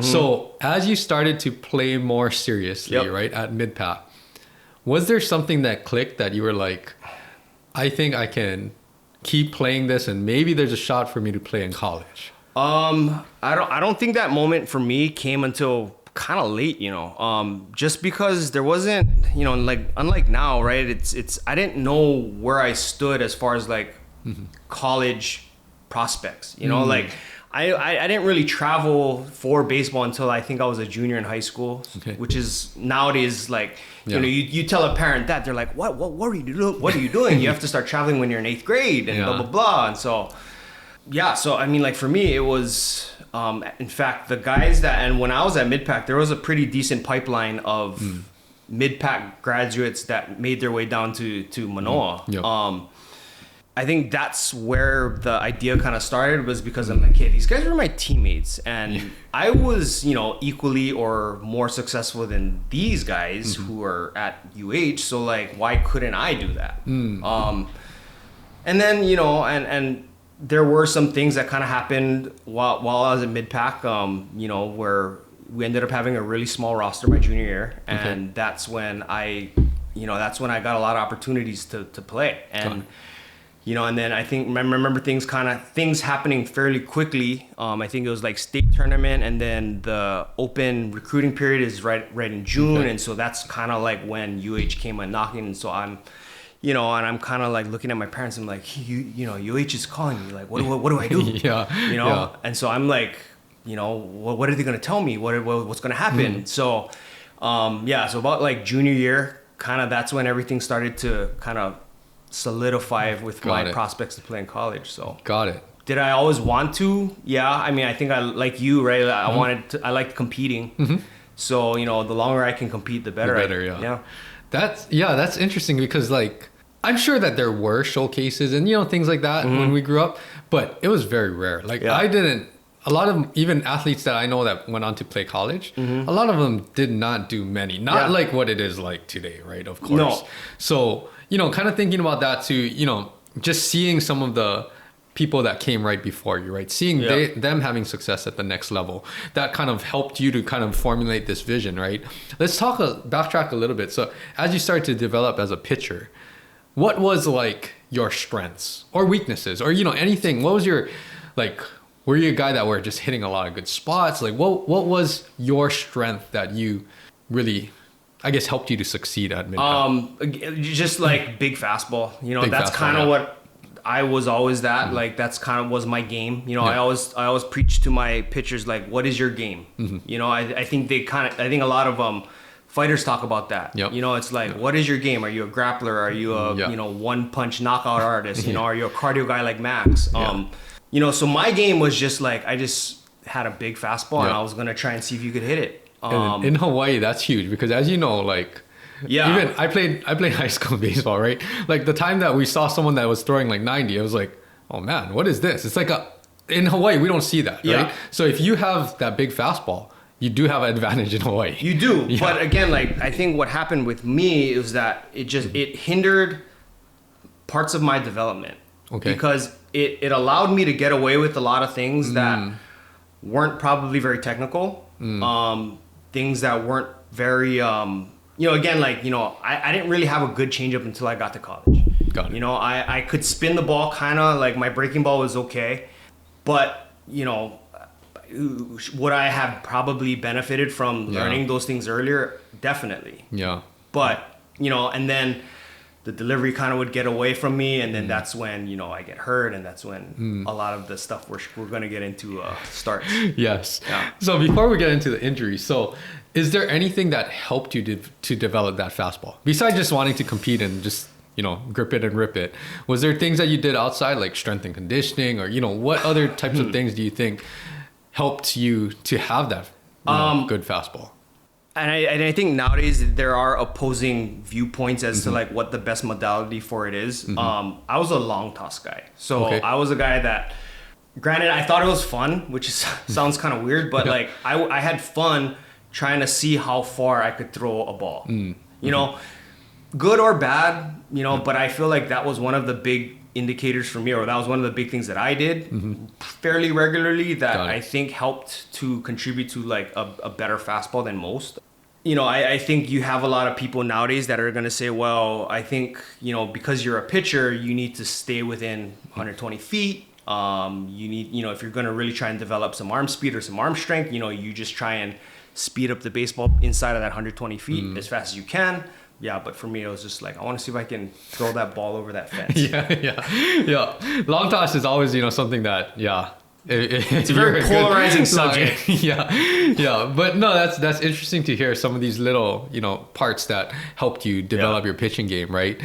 So as you started to play more seriously, right, at mid-pack, was there something that clicked that you were like, I think I can keep playing this and maybe there's a shot for me to play in college? I don't think that moment for me came until kind of late, just because there wasn't, like, unlike now, right? It's I didn't know where I stood as far as like college prospects, like I didn't really travel for baseball until I think I was a junior in high school, which is nowadays like, you tell a parent that, they're like, what are you doing? You have to start traveling when you're in 8th grade and blah, blah, blah. And so, so I mean, like for me, it was, in fact, the guys and when I was at mid-pack, there was a pretty decent pipeline of mid-pack graduates that made their way down to Manoa. I think that's where the idea kind of started, was because I'm like, hey, these guys were my teammates and I was, equally or more successful than these guys who are at UH. So like, why couldn't I do that? And then, and there were some things that kind of happened while I was at mid-pack, where we ended up having a really small roster my junior year. And that's when I got a lot of opportunities to play. And, and then I think I remember things happening fairly quickly. I think it was like state tournament, and then the open recruiting period is right in June, and so that's kind of like when UH came on knocking. And so I'm, and I'm kind of like looking at my parents. I'm like, UH is calling me. Like, what do I do? And so I'm like, what are they gonna tell me? What's gonna happen? So, so about like junior year, kind of that's when everything started to kind of solidify with my prospects to play in college. So got it. Did I always want to? Yeah, I mean, I think I like you, right? I liked competing. So the longer I can compete, the better. That's interesting, because like I'm sure that there were showcases and things like that when we grew up, but it was very rare. Like a lot of even athletes that I know that went on to play college, a lot of them did not do many, like what it is like today, right? Of course. No. So kind of thinking about that too, just seeing some of the people that came right before you, right? Seeing them having success at the next level, that kind of helped you to kind of formulate this vision, right? Let's backtrack a little bit. So as you started to develop as a pitcher, what was like your strengths or weaknesses or, anything? What was your, like, were you a guy that were just hitting a lot of good spots? Like what was your strength that you really, I guess, helped you to succeed at mid-pack? Just like big fastball, that's kind of what I was always that, like, that's kind of was my game. I always preach to my pitchers, like, what is your game? I think a lot of fighters talk about that. It's like, what is your game? Are you a grappler? Are you a, one punch knockout artist? Are you a cardio guy like Max? So my game was just like, I just had a big fastball and I was going to try and see if you could hit it. And in Hawaii, that's huge, because as you know, like, even I played high school baseball, right? Like the time that we saw someone that was throwing like 90, I was like, oh man, what is this? It's like in Hawaii, we don't see that, right? So if you have that big fastball, you do have an advantage in Hawaii. You do. But again, like, I think what happened with me is that it hindered parts of my development. Because it allowed me to get away with a lot of things that weren't probably very technical. Things that weren't very, again, like, I didn't really have a good changeup until I got to college. Got it. I could spin the ball kind of, like, my breaking ball was okay. But, would I have probably benefited from learning those things earlier? Definitely. Yeah. But, and then the delivery kind of would get away from me, and then that's when I get hurt, and that's when a lot of the stuff we're going to get into starts. Yes. Yeah. So before we get into the injury, so is there anything that helped you to develop that fastball besides just wanting to compete and just grip it and rip it? Was there things that you did outside, like strength and conditioning, or what other types of things do you think helped you to have that good fastball? And I think nowadays there are opposing viewpoints as to like what the best modality for it is. I was a long toss guy. So I was a guy that, granted, I thought it was fun, which sounds kind of weird, but like I had fun trying to see how far I could throw a ball. Good or bad, but I feel like that was one of the big indicators for me, or that was one of the big things that I did fairly regularly that I think helped to contribute to like a better fastball than most. You know, I think you have a lot of people nowadays that are going to say, well, I think, you know, because you're a pitcher, you need to stay within 120 feet. You need, you know, if you're going to really try and develop some arm speed or some arm strength, you know, you just try and speed up the baseball inside of that 120 feet as fast as you can. Yeah, but for me, it was just like, I want to see if I can throw that ball over that fence. Yeah. Long toss is always, you know, something that, it's a very polarizing subject. Yeah. But no, that's interesting to hear some of these little, you know, parts that helped you develop your pitching game, right?